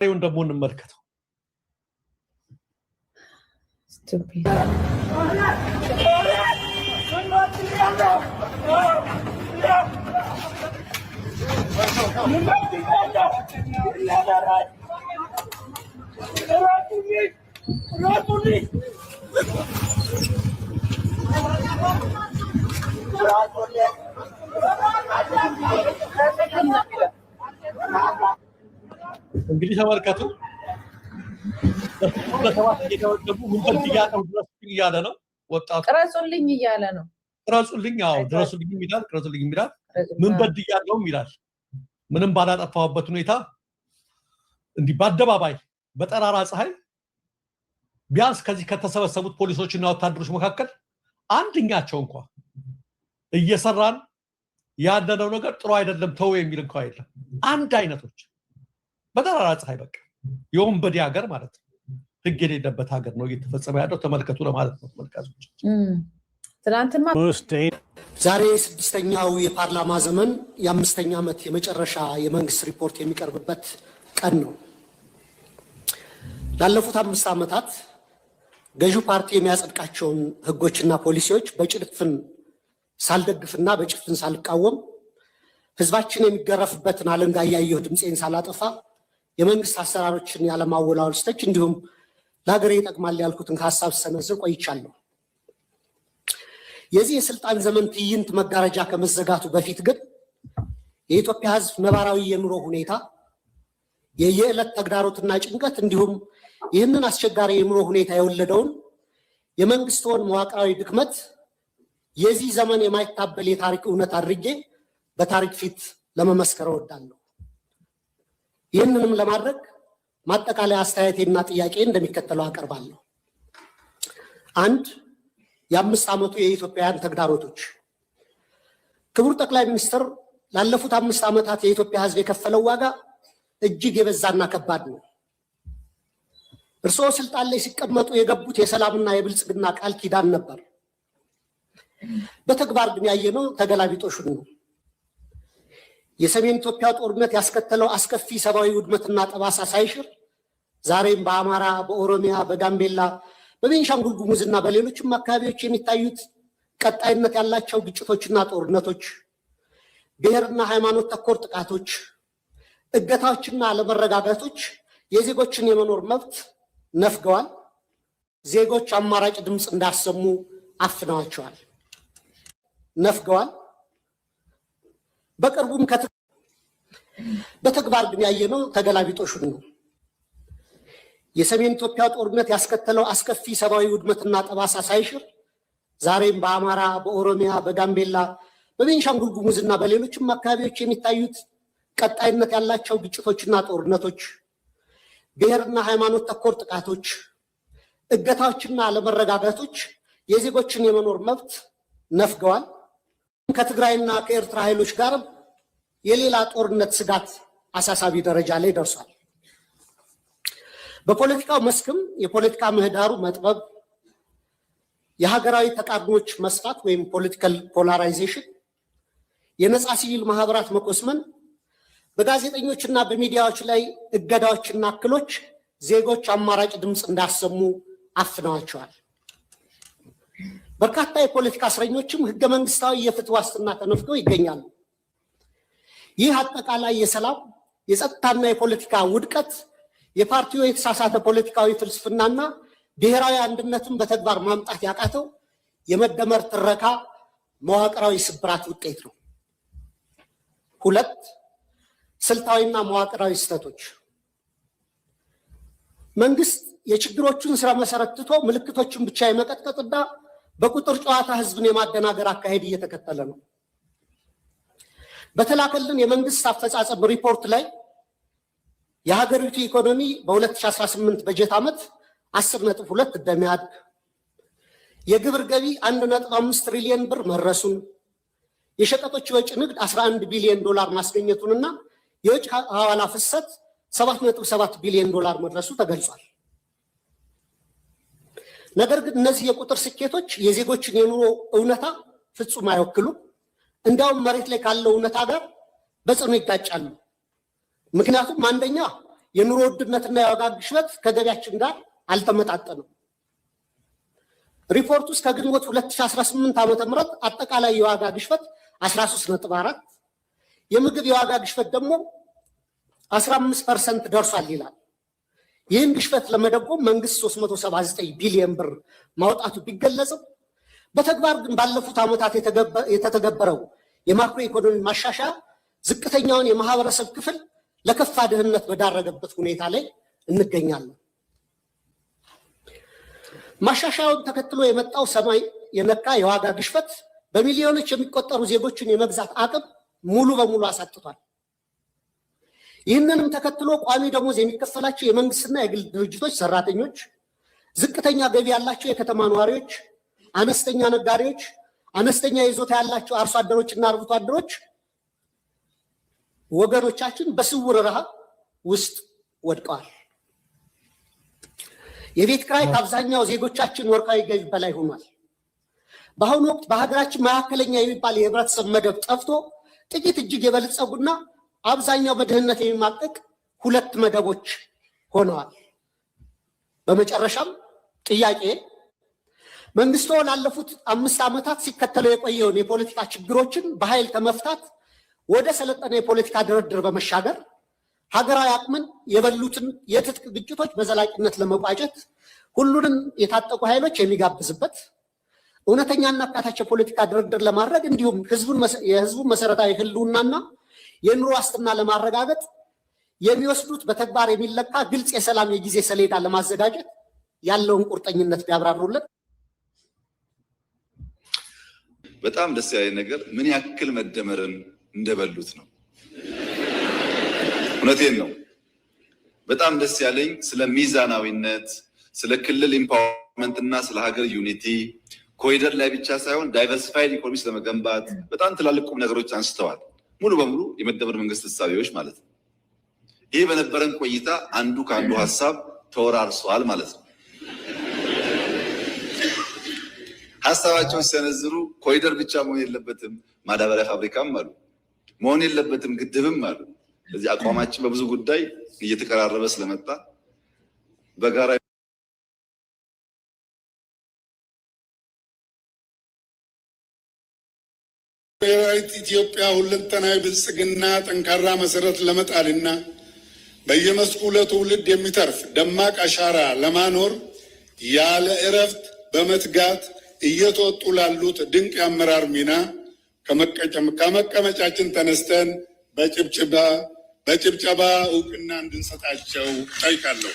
ይሁን ደግሞ እንመልከተው። እንግዲህ ተመልከቱ በተዋት እየደወደቡ ምን በድያለው ድረሱልኝ እያለ ነው ወጣቱ። ቅረጹልኝ እያለ ነው። ቅረጹልኝ ድረሱልኝ ይላል። ቅረጹልኝ ይላል። ምን በድያለው ይላል። ምንም ባላጠፋውበት ሁኔታ እንዲህ በአደባባይ በጠራራ ፀሐይ ቢያንስ ከዚህ ከተሰበሰቡት ፖሊሶችና ወታደሮች መካከል አንድኛቸው እንኳን እየሰራን ያለነው ነገር ጥሩ አይደለም ተው የሚል እንኳን የለም። አንድ አይነቶች በጠራራ ፀሐይ በቃ የወንበዴ ሀገር ማለት ነው። ህግ የሌለበት ሀገር ነው እየተፈጸመ ያለው። ተመልከቱ ለማለት ነው ተመልካቾች። ትናንትና ዛሬ ስድስተኛው የፓርላማ ዘመን የ5ኛ ዓመት የመጨረሻ የመንግስት ሪፖርት የሚቀርብበት ቀን ነው። ላለፉት 5 ዓመታት ገዢው ፓርቲ የሚያጸድቃቸውን ህጎችና ፖሊሲዎች በጭፍን ሳልደግፍና በጭፍን ሳልቃወም ህዝባችን የሚገረፍበትን አለንጋ እያየሁ ድምፄን ሳላጠፋ የመንግስት አሰራሮችን ያለማወላወል ስተች እንዲሁም ለሀገሬ ይጠቅማል ያልኩትን ሀሳብ ሰነዝር ቆይቻለሁ። የዚህ የስልጣን ዘመን ትዕይንት መጋረጃ ከመዘጋቱ በፊት ግን የኢትዮጵያ ህዝብ ነባራዊ የኑሮ ሁኔታ፣ የየዕለት ተግዳሮትና ጭንቀት እንዲሁም ይህንን አስቸጋሪ የኑሮ ሁኔታ የወለደውን የመንግስትውን መዋቅራዊ ድክመት የዚህ ዘመን የማይታበል የታሪክ እውነት አድርጌ በታሪክ ፊት ለመመስከር እወዳለሁ። ይህንንም ለማድረግ ማጠቃለያ አስተያየቴና ጥያቄ እንደሚከተለው አቀርባለሁ። 1. የ5 ዓመቱ የኢትዮጵያውያን ተግዳሮቶች። ክቡር ጠቅላይ ሚኒስትር፣ ላለፉት 5 ዓመታት የኢትዮጵያ ህዝብ የከፈለው ዋጋ እጅግ የበዛና ከባድ ነው። እርስዎ ስልጣን ላይ ሲቀመጡ የገቡት የሰላምና የብልጽግና ቃል ኪዳን ነበር። በተግባር ግን ያየነው ተገላቢጦሹን ነው። የሰሜን ኢትዮጵያ ጦርነት ያስከተለው አስከፊ ሰብአዊ ውድመትና ጠባሳ ሳይሽር ዛሬም በአማራ፣ በኦሮሚያ፣ በጋምቤላ፣ በቤንሻንጉል ጉሙዝና በሌሎችም አካባቢዎች የሚታዩት ቀጣይነት ያላቸው ግጭቶችና ጦርነቶች፣ ብሔርና ሃይማኖት ተኮር ጥቃቶች፣ እገታዎችና አለመረጋጋቶች የዜጎችን የመኖር መብት ነፍገዋል። ዜጎች አማራጭ ድምፅ እንዳሰሙ አፍነዋቸዋል፣ ነፍገዋል። በቅርቡም በተግባር ግን ያየነው ተገላቢጦሹን ነው። የሰሜን ኢትዮጵያ ጦርነት ያስከተለው አስከፊ ሰብአዊ ውድመትና ጠባሳ ሳይሽር ዛሬም በአማራ፣ በኦሮሚያ፣ በጋምቤላ፣ በቤንሻንጉል ጉሙዝና በሌሎችም አካባቢዎች የሚታዩት ቀጣይነት ያላቸው ግጭቶችና ጦርነቶች፣ ብሔርና ሃይማኖት ተኮር ጥቃቶች፣ እገታዎችና አለመረጋጋቶች የዜጎችን የመኖር መብት ነፍገዋል። ከትግራይና ከኤርትራ ኃይሎች ጋር የሌላ ጦርነት ስጋት አሳሳቢ ደረጃ ላይ ደርሷል። በፖለቲካው መስክም የፖለቲካ ምህዳሩ መጥበብ፣ የሀገራዊ ተቃርኖች መስፋት ወይም ፖለቲካል ፖላራይዜሽን፣ የነፃ ሲቪል ማህበራት መቆስመን፣ በጋዜጠኞችና በሚዲያዎች ላይ እገዳዎችና እክሎች ዜጎች አማራጭ ድምፅ እንዳሰሙ አፍነዋቸዋል። በርካታ የፖለቲካ እስረኞችም ህገ መንግስታዊ የፍትህ ዋስትና ተነፍገው ይገኛሉ። ይህ አጠቃላይ የሰላም የጸጥታና የፖለቲካ ውድቀት የፓርቲው የተሳሳተ ፖለቲካዊ ፍልስፍናና ብሔራዊ አንድነትን በተግባር ማምጣት ያቃተው የመደመር ትረካ መዋቅራዊ ስብራት ውጤት ነው። 2. ስልታዊና መዋቅራዊ ስህተቶች። መንግስት የችግሮቹን ስራ መሰረት ትቶ ምልክቶችን ብቻ የመቀጥቀጥና በቁጥር ጨዋታ ህዝብን የማደናገር አካሄድ እየተከተለ ነው። በተላከልን የመንግስት አፈጻጸም ሪፖርት ላይ የሀገሪቱ ኢኮኖሚ በ2018 በጀት ዓመት 10.2 እንደሚያድግ፣ የግብር ገቢ 1.5 ትሪሊዮን ብር መድረሱን፣ የሸቀጦች ወጪ ንግድ 11 ቢሊዮን ዶላር ማስገኘቱንና የውጭ ሐዋላ ፍሰት 7.7 ቢሊዮን ዶላር መድረሱ ተገልጿል። ነገር ግን እነዚህ የቁጥር ስኬቶች የዜጎችን የኑሮ እውነታ ፍጹም አይወክሉም። እንዲያውም መሬት ላይ ካለው እውነታ ጋር በጽኑ ይጋጫሉ። ምክንያቱም አንደኛ የኑሮ ውድነትና የዋጋ ግሽበት ከገቢያችን ጋር አልተመጣጠንም። ሪፖርት ውስጥ ከግንቦት 2018 ዓ.ም አጠቃላይ የዋጋ ግሽበት 13.4 የምግብ የዋጋ ግሽበት ደግሞ 15% ደርሷል ይላል። ይህን ግሽበት ለመደጎም መንግስት 379 ቢሊዮን ብር ማውጣቱ ቢገለጽም በተግባር ግን ባለፉት ዓመታት የተተገበረው የማክሮ ኢኮኖሚ ማሻሻያ ዝቅተኛውን የማህበረሰብ ክፍል ለከፋ ድህነት በዳረገበት ሁኔታ ላይ እንገኛለን። ማሻሻያውን ተከትሎ የመጣው ሰማይ የነካ የዋጋ ግሽበት በሚሊዮኖች የሚቆጠሩ ዜጎችን የመግዛት አቅም ሙሉ በሙሉ አሳጥቷል። ይህንንም ተከትሎ ቋሚ ደሞዝ የሚከፈላቸው የመንግስትና የግል ድርጅቶች ሰራተኞች፣ ዝቅተኛ ገቢ ያላቸው የከተማ ነዋሪዎች፣ አነስተኛ ነጋዴዎች፣ አነስተኛ ይዞታ ያላቸው አርሶ አደሮችና አርብቶ አደሮች ወገኖቻችን በስውር ረሃብ ውስጥ ወድቀዋል። የቤት ኪራይ ከአብዛኛው ዜጎቻችን ወርሃዊ ገቢ በላይ ሆኗል። በአሁኑ ወቅት በሀገራችን መካከለኛ የሚባል የህብረተሰብ መደብ ጠፍቶ ጥቂት እጅግ የበለጸጉና አብዛኛው በድህነት የሚማቀቅ ሁለት መደቦች ሆነዋል። በመጨረሻም ጥያቄ መንግስቱ ላለፉት 5 ዓመታት ሲከተለው የቆየውን የፖለቲካ ችግሮችን በኃይል ከመፍታት ወደ ሰለጠነ የፖለቲካ ድርድር በመሻገር ሀገራዊ አቅምን የበሉትን የትጥቅ ግጭቶች በዘላቂነት ለመቋጨት ሁሉንም የታጠቁ ኃይሎች የሚጋብዝበት እውነተኛና አካታች የፖለቲካ ድርድር ለማድረግ እንዲሁም የህዝቡን መሰረታዊ ህልውናና የኑሮ ዋስትና ለማረጋገጥ የሚወስዱት በተግባር የሚለካ ግልጽ የሰላም የጊዜ ሰሌዳ ለማዘጋጀት ያለውን ቁርጠኝነት ቢያብራሩልን። በጣም ደስ ያለኝ ነገር ምን ያክል መደመርን እንደበሉት ነው። እውነቴን ነው። በጣም ደስ ያለኝ ስለ ሚዛናዊነት፣ ስለ ክልል ኢምፓወርመንት እና ስለ ሀገር ዩኒቲ ኮሪደር ላይ ብቻ ሳይሆን ዳይቨርሲፋይድ ኢኮኖሚክስ ለመገንባት በጣም ትላልቅ ቁም ነገሮች አንስተዋል። ሙሉ በሙሉ የመደመር መንግስት እሳቤዎች ማለት ነው። ይህ በነበረን ቆይታ አንዱ ከአንዱ ሀሳብ ተወራርሷል ማለት ነው። ሀሳባቸውን ሲሰነዝሩ ኮሪደር ብቻ መሆን የለበትም፣ ማዳበሪያ ፋብሪካም አሉ፣ መሆን የለበትም ግድብም አሉ። ስለዚህ አቋማችን በብዙ ጉዳይ እየተቀራረበ ስለመጣ በጋራ ብሔራዊት ኢትዮጵያ ሁለንተናዊ ብልጽግና ጠንካራ መሰረት ለመጣልና በየመስኩ ለትውልድ የሚተርፍ ደማቅ አሻራ ለማኖር ያለ እረፍት በመትጋት እየተወጡ ላሉት ድንቅ የአመራር ሚና ከመቀመጫችን ተነስተን በጭብጨባ እውቅና እንድንሰጣቸው ጠይቃለሁ።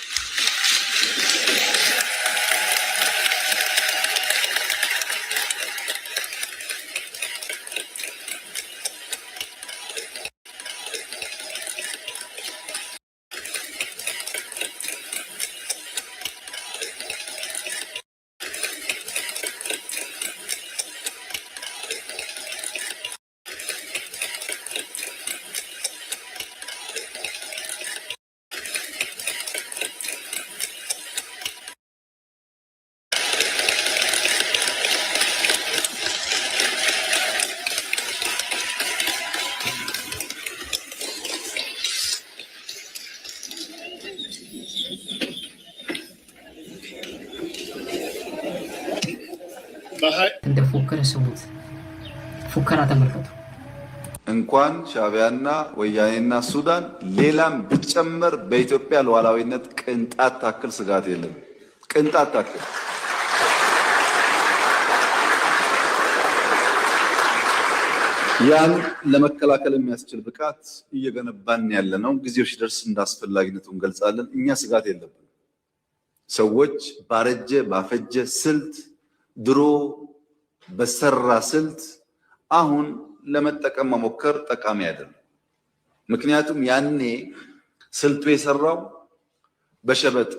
እንደ ፉከራ ስሙት፣ ፉከራ ተመልከቱ። እንኳን ሻዕቢያና ወያኔና ሱዳን ሌላም ቢጨመር በኢትዮጵያ ሉዓላዊነት ቅንጣት ታክል ስጋት የለም። ቅንጣት ታክል ያን ለመከላከል የሚያስችል ብቃት እየገነባን ያለ ነው። ጊዜው ሲደርስ እንዳስፈላጊነቱ እንገልጻለን። እኛ ስጋት የለብንም። ሰዎች ባረጀ ባፈጀ ስልት ድሮ በሰራ ስልት አሁን ለመጠቀም መሞከር ጠቃሚ አይደለም። ምክንያቱም ያኔ ስልቱ የሰራው በሸበጥ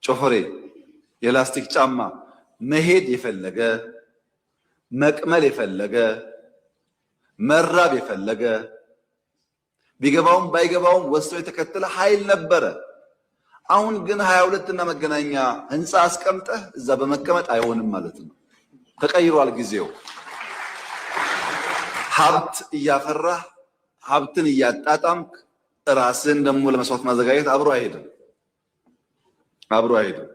ጮፈሬ የላስቲክ ጫማ መሄድ የፈለገ መቅመል የፈለገ መራብ የፈለገ ቢገባውም ባይገባውም ወስዶ የተከተለ ኃይል ነበረ። አሁን ግን 22 እና መገናኛ ህንፃ አስቀምጠህ እዛ በመቀመጥ አይሆንም ማለት ነው። ተቀይሯል ጊዜው። ሀብት እያፈራህ ሀብትን እያጣጣምክ ራስን ደግሞ ለመስዋዕት ማዘጋጀት አብሮ አይሄድም።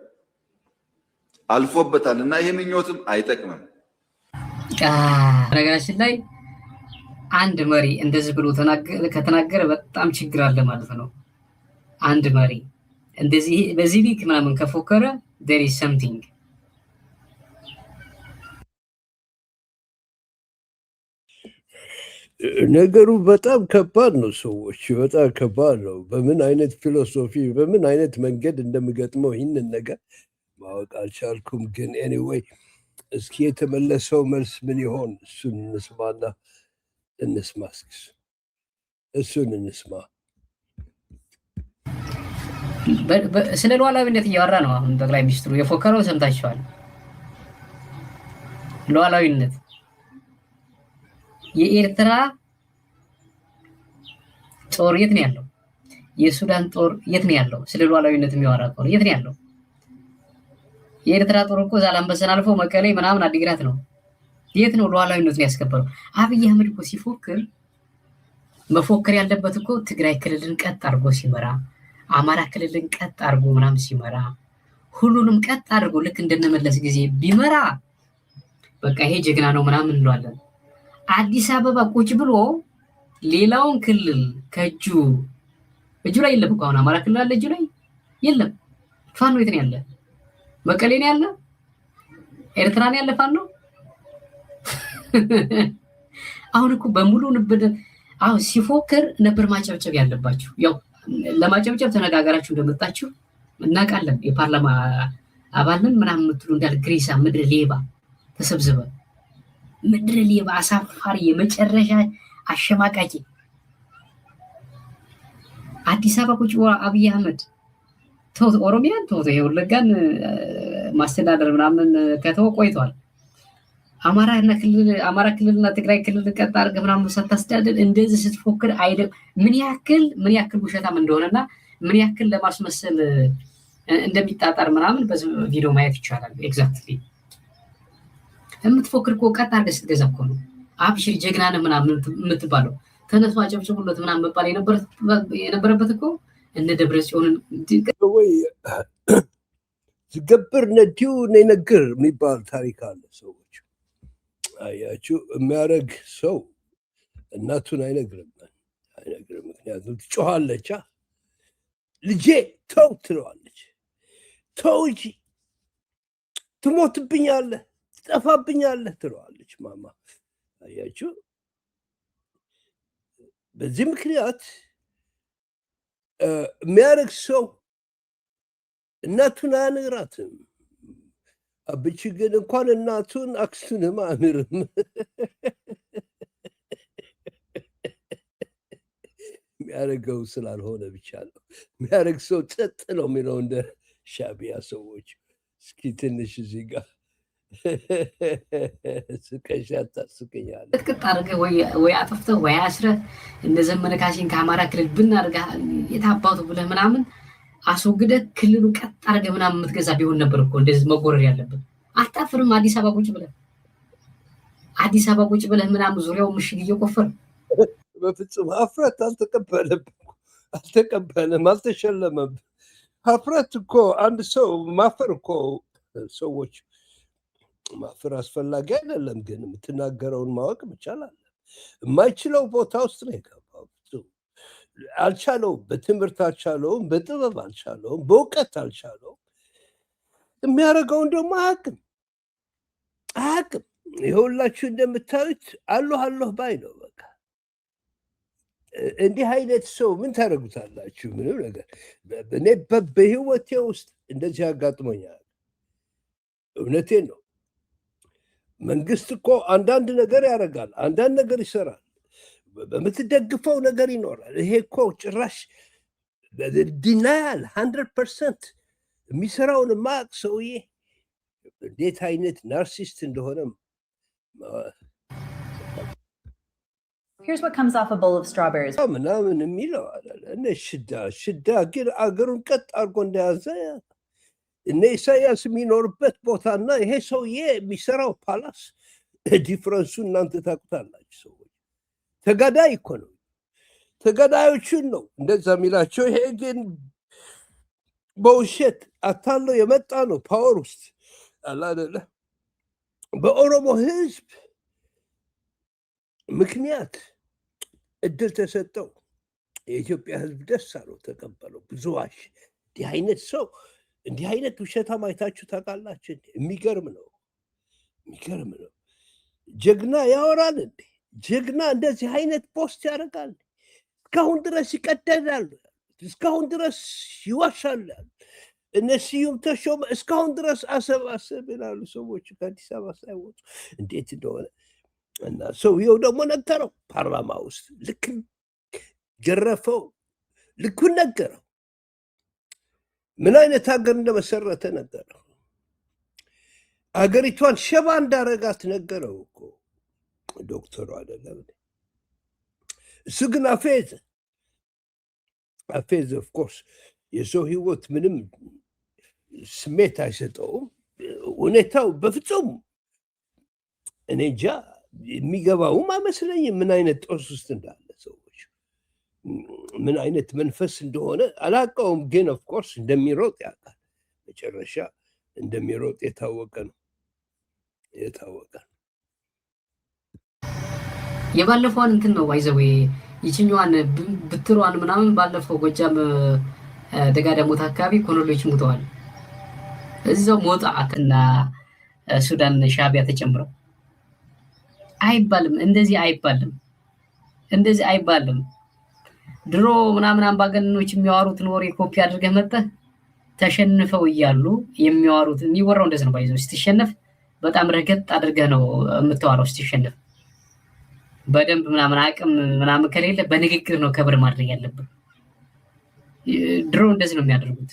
አልፎበታል እና ይሄ ምኞትም አይጠቅምም። ነገራችን ላይ አንድ መሪ እንደዚህ ብሎ ከተናገረ በጣም ችግር አለ ማለት ነው። አንድ መሪ እንደዚህ በዚህ ሊክ ምናምን ከፎከረ there is something ነገሩ በጣም ከባድ ነው። ሰዎች በጣም ከባድ ነው። በምን አይነት ፊሎሶፊ በምን አይነት መንገድ እንደምገጥመው ይህንን ነገር ማወቅ አልቻልኩም። ግን ኤኒዌይ እስኪ የተመለሰው መልስ ምን ይሆን? እሱን እንስማና እሱን እንስማ። ስለ ሉዓላዊነት እያወራ ነው አሁን ጠቅላይ ሚኒስትሩ የፎከረው ሰምታችኋል። ሉዓላዊነት የኤርትራ ጦር የት ነው ያለው? የሱዳን ጦር የት ነው ያለው? ስለ ሉዓላዊነት የሚያወራ ጦር የት ነው ያለው? የኤርትራ ጦር እኮ ዛላንበሳን አልፎ መቀሌ ምናምን አዲግራት ነው። የት ነው ሉዓላዊነቱን ያስከበረው? አብይ አህመድ እኮ ሲፎክር መፎከር ያለበት እኮ ትግራይ ክልልን ቀጥ አድርጎ ሲመራ፣ አማራ ክልልን ቀጥ አድርጎ ምናምን ሲመራ፣ ሁሉንም ቀጥ አድርጎ ልክ እንደነመለስ ጊዜ ቢመራ በቃ ይሄ ጀግና ነው ምናምን እንለዋለን። አዲስ አበባ ቁጭ ብሎ ሌላውን ክልል ከእጁ ላይ የለም እኮ አሁን አማራ ክልል አለ እጁ ላይ የለም። ፋኖ የት ነው ያለ? መቀሌ ነው ያለ? ኤርትራ ነው ያለ ፋኖ? አሁን እኮ በሙሉ ንብደ አሁን ሲፎክር ነበር ማጨብጨብ ያለባችሁ። ያው ለማጨብጨብ ተነጋገራችሁ እንደመጣችሁ እናውቃለን። የፓርላማ አባልን ምናምን የምትሉ እንዳለ ግሪሳ ምድረ ሌባ ተሰብስበ ምድረ ሌባ አሳፋሪ የመጨረሻ አሸማቃቂ አዲስ አበባ ቁጭ አብይ አህመድ ተው ኦሮሚያን ተው የወለጋን ማስተዳደር ምናምን ከተው ቆይቷል። አማራ ክልልና ትግራይ ክልል ቀጥ አድርገህ ምናምን ሳታስተዳደር እንደዚህ ስትፎክር አይደል ምን ያክል ውሸታም እንደሆነና ምን ያክል ለማስመሰል እንደሚጣጣር ምናምን በዚህ ቪዲዮ ማየት ይቻላል። ኤግዛክትሊ የምትፎክር እኮ ቀጥ አድርገህ ስትገዛ እኮ ነው አብሽር ጀግና ነህ ምናምን የምትባለው። ተነሱ አጨብጭቡለት ምናምን መባል የነበረበት እኮ እነ ደብረጽዮንን ወይ ዝገብር ነዲው ነይነግር የሚባል ታሪክ አለ። ሰዎች አያችሁ የሚያደርግ ሰው እናቱን አይነግርም። ምክንያቱም ትጮኻለች። ልጄ ተው ትለዋለች። ተው እንጂ ትሞትብኛለህ፣ ትጠፋብኛለህ ትለዋለች ማማ። አያችሁ በዚህ ምክንያት የሚያደርግ ሰው እናቱን አያነግራትም። አብቺ ግን እንኳን እናቱን አክስቱንም አያምርም። የሚያደርገው ስላልሆነ ብቻ ነው። የሚያደርግ ሰው ጸጥ ነው የሚለው እንደ ሻቢያ ሰዎች። እስኪ ትንሽ እዚህ ጋር ስቀሻ ታስቀኛለህ። ቅጥ አድርገህ ወይ አጥፍተህ ወይ አስረህ እንደ ዘመነ ካሴን ከአማራ ክልል ብናደርጋ የታባቱ ብለህ ምናምን አስወግደህ ክልሉ ቀጥ አድርገህ ምናምን የምትገዛ ቢሆን ነበር እኮ እንደዚህ መጎረር ያለብን። አታፍርም? አዲስ አበባ ቁጭ ብለህ ምናምን ዙሪያው ምሽግ እየቆፈር በፍጹም ሀፍረት አልተቀበለም፣ አልተሸለመም። ሀፍረት እኮ አንድ ሰው ማፈር እኮ ሰዎች ማፈር አስፈላጊ አይደለም፣ ግን የምትናገረውን ማወቅ ይቻላል። የማይችለው ቦታ ውስጥ ነው የገባው። አልቻለውም፣ በትምህርት አልቻለውም፣ በጥበብ አልቻለውም፣ በእውቀት አልቻለውም። የሚያደርገውን ደግሞ አያውቅም። ይኸውላችሁ እንደምታዩት አለሁ ባይ ነው። በቃ እንዲህ አይነት ሰው ምን ታደርጉታላችሁ? ምንም ነገር። እኔ በህይወቴ ውስጥ እንደዚህ አጋጥሞኛል። እውነቴን ነው። መንግስት እኮ አንዳንድ ነገር ያደርጋል፣ አንዳንድ ነገር ይሰራል፣ በምትደግፈው ነገር ይኖራል። ይሄ እኮ ጭራሽ ዲናያል 100% የሚሰራውን ማቅ ሰውዬ እንዴት አይነት ናርሲስት እንደሆነ Here's what comes off a bowl of strawberries. ምናምን የሚለው እነ ሽዳ ግን አገሩን ቀጥ አድርጎ እንደያዘ እነ ኢሳያስ የሚኖርበት ቦታና ይሄ ሰውዬ የሚሰራው ፓላስ ዲፍረንሱ እናንተ ታውቁታላችሁ። ሰዎች ተጋዳይ እኮ ነው። ተገዳዮችን ነው እንደዛ የሚላቸው። ይሄ ግን በውሸት አታለው የመጣ ነው ፓወር ውስጥ አላደለ። በኦሮሞ ህዝብ ምክንያት እድል ተሰጠው። የኢትዮጵያ ህዝብ ደስ አለው፣ ተቀበለው። ብዙዎች እንዲህ አይነት ሰው እንዲህ አይነት ውሸታም አይታችሁ ታውቃላችሁ? የሚገርም ነው፣ የሚገርም ነው። ጀግና ያወራል እንዴ? ጀግና እንደዚህ አይነት ፖስት ያደርጋል? እስካሁን ድረስ ይቀደዳል፣ እስካሁን ድረስ ይዋሻል። እነ ስዩም ተሾመ እስካሁን ድረስ አሰብ ይላሉ ሰዎች ከአዲስ አበባ ሳይወጡ እንዴት እንደሆነ። እና ሰውየው ደግሞ ነገረው ፓርላማ ውስጥ፣ ልክ ገረፈው፣ ልኩን ነገረው። ምን አይነት ሀገር እንደመሰረተ ነገረው። ሀገሪቷን ሸባ እንዳረጋት ነገረው እኮ ዶክተሩ አይደለም። እሱ ግን አፌዝ ኦፍኮርስ የሰው ህይወት ምንም ስሜት አይሰጠውም። ሁኔታው በፍጹም እኔ እንጃ የሚገባውም አይመስለኝም ምን አይነት ጦስ ውስጥ እንዳለ ሰዎች፣ ምን አይነት መንፈስ እንደሆነ አላውቀውም። ግን ኦፍኮርስ እንደሚሮጥ ያውቃል። መጨረሻ እንደሚሮጥ የታወቀ ነው። የባለፈውን እንትን ነው ባይዘው ይችኛዋን ብትሯን ምናምን ባለፈው ጎጃም ደጋዳሞት አካባቢ ኮሎኔሎች ሙተዋል። እዛው ሞጣትና ሱዳን ሻቢያ ተጨምረው አይባልም። እንደዚህ አይባልም። ድሮ ምናምን አምባገነኖች የሚያወሩትን ወሬ ኮፒ አድርገህ መጥተህ ተሸንፈው እያሉ የሚያወሩት የሚወራው እንደዚህ ነው። ባይዘው ስትሸነፍ በጣም ረገጥ አድርገህ ነው የምታወራው። ስትሸነፍ በደንብ ምናምን አቅም ምናምን ከሌለ በንግግር ነው ከብር ማድረግ ያለብን። ድሮ እንደዚህ ነው የሚያደርጉት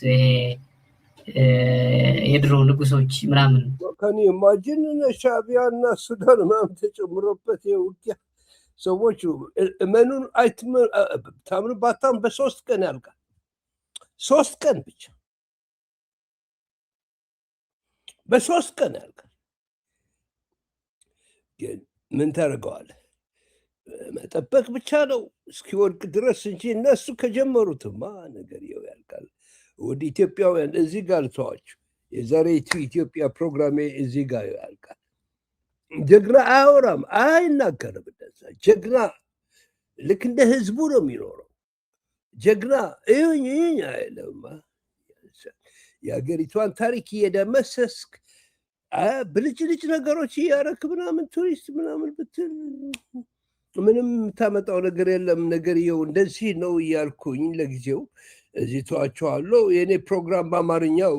የድሮ ንጉሶች ምናምን። ከኔ ማጅን ሻቢያ እና ሱዳን ምናምን ተጨምሮበት የውጊያ ሰዎች እመኑን ታምኑ ባታም በ3 ቀን ያልቃል። 3 ቀን ብቻ በ3 ቀን ያልቃል። ግን ምን ታደርገዋለህ? መጠበቅ ብቻ ነው እስኪወድቅ ድረስ እንጂ እነሱ ከጀመሩትማ ነገር ይኸው ያልቃል። ወደ ኢትዮጵያውያን እዚህ ጋር ልተዋችሁ። የዛሬቱ ኢትዮጵያ ፕሮግራሜ እዚህ ጋር ያልቃል። ጀግና አያወራም፣ አይናገርም። እንደዛ ጀግና ልክ እንደ ህዝቡ ነው የሚኖረው። ጀግና ይሁኝ አይልም። የሀገሪቷን ታሪክ እየደመሰስክ ብልጭልጭ ነገሮች እያረክ ምናምን ቱሪስት ምናምን ብትል ምንም የምታመጣው ነገር የለም። ነገርየው እንደዚህ ነው እያልኩኝ ለጊዜው እዚህ ተዋቸዋለሁ። የእኔ ፕሮግራም በአማርኛው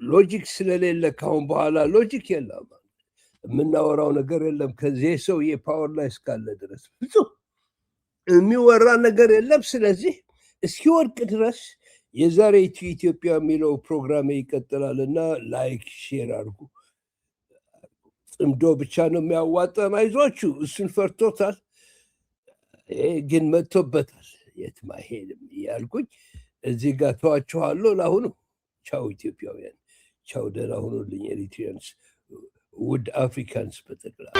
ሎጂክ ስለሌለ ካሁን በኋላ ሎጂክ የለም፣ የምናወራው ነገር የለም። ከዚህ ሰው የፓወር ላይ እስካለ ድረስ ፍጹም የሚወራ ነገር የለም። ስለዚህ እስኪወድቅ ድረስ የዛሬቱ ኢትዮጵያ የሚለው ፕሮግራም ይቀጥላል እና ላይክ ሼር አድርጉ። ጽምዶ ብቻ ነው የሚያዋጣን። አይዟችሁ፣ እሱን ፈርቶታል፣ ግን መጥቶበታል። የትም አይሄድም እያልኩኝ እዚህ ጋር ተዋችኋለሁ። ለአሁኑ ቻው ኢትዮጵያውያን፣ ቻው፣ ደህና ሁኑልኝ ኤሪትሪያንስ፣ ውድ አፍሪካንስ በጠቅላላ